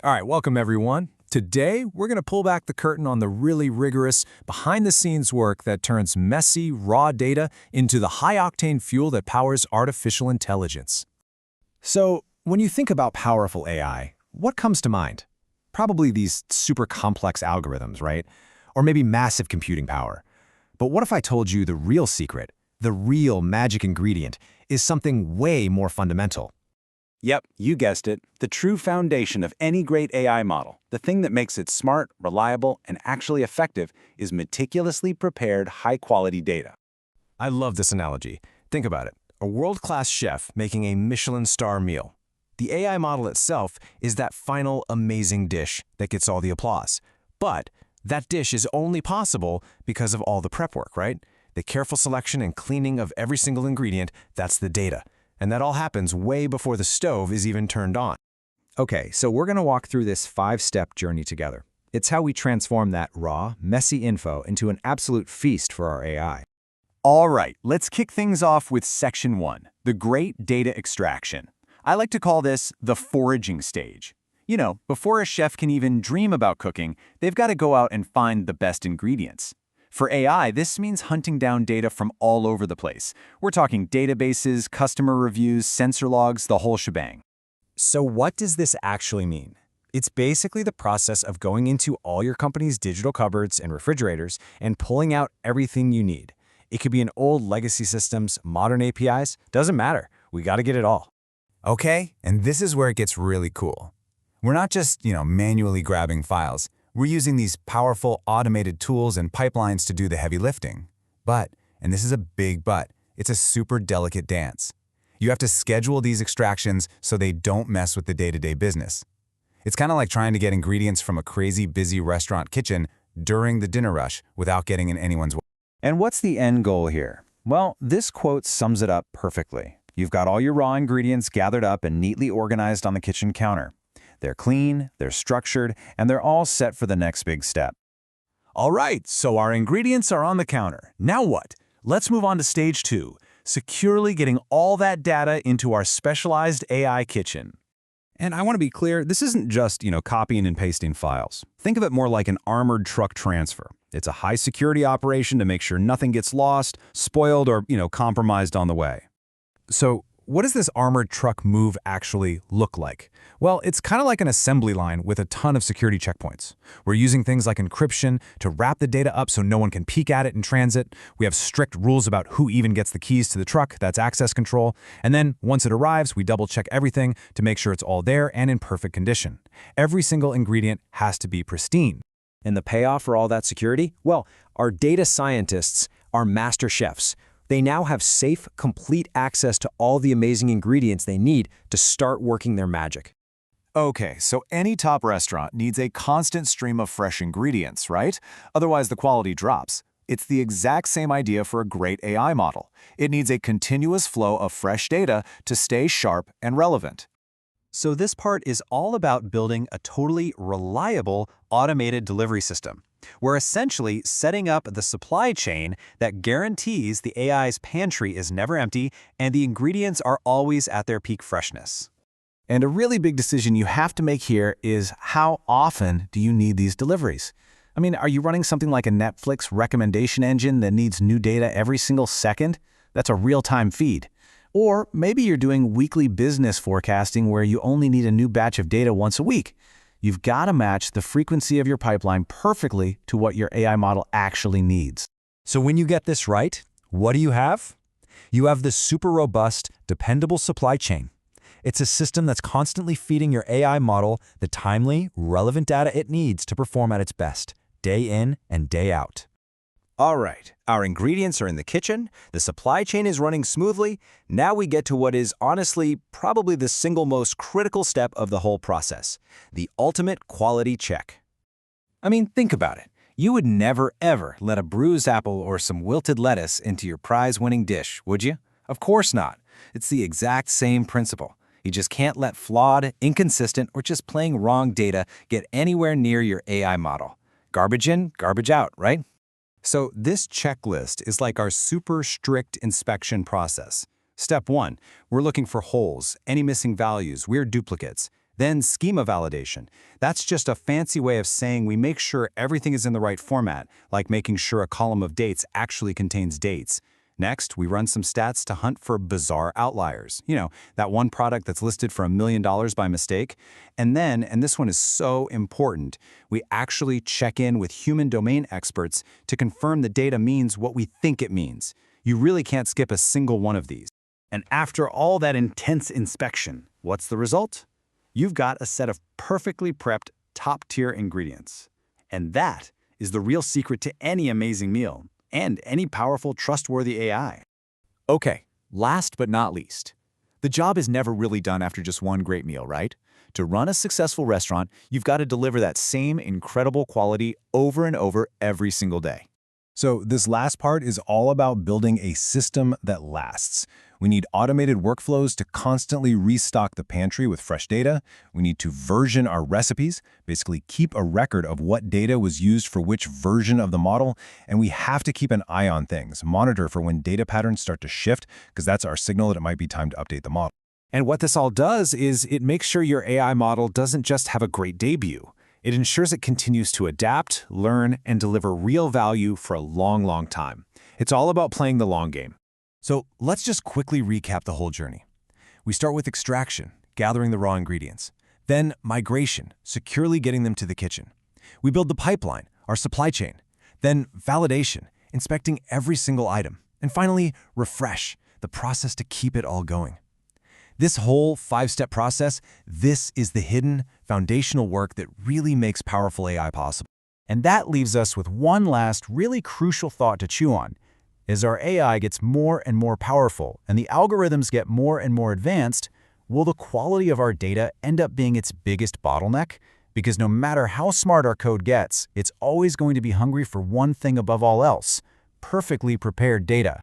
All right, welcome everyone. Today, we're going to pull back the curtain on the really rigorous, behind-the-scenes work that turns messy, raw data into the high-octane fuel that powers artificial intelligence. So, when you think about powerful AI, what comes to mind? Probably these super complex algorithms, right? Or maybe massive computing power. But what if I told you the real secret, the real magic ingredient, is something way more fundamental? Yep, you guessed it. The true foundation of any great AI model, the thing that makes it smart, reliable, and actually effective, is meticulously prepared, high-quality data. I love this analogy. Think about it. A world-class chef making a Michelin star meal. The AI model itself is that final amazing dish that gets all the applause. But that dish is only possible because of all the prep work, right? The careful selection and cleaning of every single ingredient, that's the data. And that all happens way before the stove is even turned on. Okay, so we're going to walk through this 5-step journey together. It's how we transform that raw, messy info into an absolute feast for our AI. All right, let's kick things off with Section 1, the great data extraction. I like to call this the foraging stage. You know, before a chef can even dream about cooking, they've got to go out and find the best ingredients. For AI, this means hunting down data from all over the place. We're talking databases, customer reviews, sensor logs, the whole shebang. So what does this actually mean? It's basically the process of going into all your company's digital cupboards and refrigerators and pulling out everything you need. It could be in old legacy systems, modern APIs, doesn't matter. We got to get it all. Okay, and this is where it gets really cool. We're not just, manually grabbing files. We're using these powerful automated tools and pipelines to do the heavy lifting. But, and this is a big but, it's a super delicate dance. You have to schedule these extractions so they don't mess with the day-to-day business. It's kind of like trying to get ingredients from a crazy busy restaurant kitchen during the dinner rush without getting in anyone's way. And what's the end goal here? Well, this quote sums it up perfectly. You've got all your raw ingredients gathered up and neatly organized on the kitchen counter. They're clean, they're structured, and they're all set for the next big step. All right, so our ingredients are on the counter. Now what? Let's move on to stage 2, securely getting all that data into our specialized AI kitchen. And I want to be clear, this isn't just, copying and pasting files. Think of it more like an armored truck transfer. It's a high-security operation to make sure nothing gets lost, spoiled, or, compromised on the way. So, what does this armored truck move actually look like? Well, it's kind of like an assembly line with a ton of security checkpoints. We're using things like encryption to wrap the data up so no one can peek at it in transit. We have strict rules about who even gets the keys to the truck, that's access control. And then, once it arrives, we double-check everything to make sure it's all there and in perfect condition. Every single ingredient has to be pristine. And the payoff for all that security? Well, our data scientists are master chefs. They now have safe, complete access to all the amazing ingredients they need to start working their magic. Okay, so any top restaurant needs a constant stream of fresh ingredients, right? Otherwise, the quality drops. It's the exact same idea for a great AI model. It needs a continuous flow of fresh data to stay sharp and relevant. So this part is all about building a totally reliable automated delivery system. We're essentially setting up the supply chain that guarantees the AI's pantry is never empty and the ingredients are always at their peak freshness. And a really big decision you have to make here is how often do you need these deliveries? I mean, are you running something like a Netflix recommendation engine that needs new data every single second? That's a real-time feed. Or maybe you're doing weekly business forecasting where you only need a new batch of data once a week. You've got to match the frequency of your pipeline perfectly to what your AI model actually needs. So when you get this right, what do you have? You have this super robust, dependable supply chain. It's a system that's constantly feeding your AI model the timely, relevant data it needs to perform at its best, day in and day out. All right, our ingredients are in the kitchen, the supply chain is running smoothly. Now we get to what is honestly probably the single most critical step of the whole process, the ultimate quality check. I mean, think about it. You would never, ever let a bruised apple or some wilted lettuce into your prize-winning dish, would you? Of course not. It's the exact same principle. You just can't let flawed, inconsistent, or just plain wrong data get anywhere near your AI model. Garbage in, garbage out, right? So this checklist is like our super strict inspection process. Step 1, we're looking for holes, any missing values, weird duplicates. Then schema validation. That's just a fancy way of saying we make sure everything is in the right format, like making sure a column of dates actually contains dates. Next, we run some stats to hunt for bizarre outliers. That one product that's listed for $1 million by mistake. And then, and this one is so important, we actually check in with human domain experts to confirm the data means what we think it means. You really can't skip a single one of these. And after all that intense inspection, what's the result? You've got a set of perfectly prepped, top-tier ingredients. And that is the real secret to any amazing meal and any powerful, trustworthy AI. Okay, last but not least. The job is never really done after just one great meal, right? To run a successful restaurant, you've got to deliver that same incredible quality over and over every single day. So this last part is all about building a system that lasts. We need automated workflows to constantly restock the pantry with fresh data. We need to version our recipes, basically keep a record of what data was used for which version of the model. And we have to keep an eye on things, monitor for when data patterns start to shift, because that's our signal that it might be time to update the model. And what this all does is it makes sure your AI model doesn't just have a great debut. It ensures it continues to adapt, learn, and deliver real value for a long, long time. It's all about playing the long game. So let's just quickly recap the whole journey. We start with extraction, gathering the raw ingredients. Then migration, securely getting them to the kitchen. We build the pipeline, our supply chain. Then validation, inspecting every single item. And finally, refresh, the process to keep it all going. This whole 5-step process, this is the hidden, foundational work that really makes powerful AI possible. And that leaves us with one last really crucial thought to chew on. As our AI gets more and more powerful and the algorithms get more and more advanced, will the quality of our data end up being its biggest bottleneck? Because no matter how smart our code gets, it's always going to be hungry for one thing above all else: perfectly prepared data.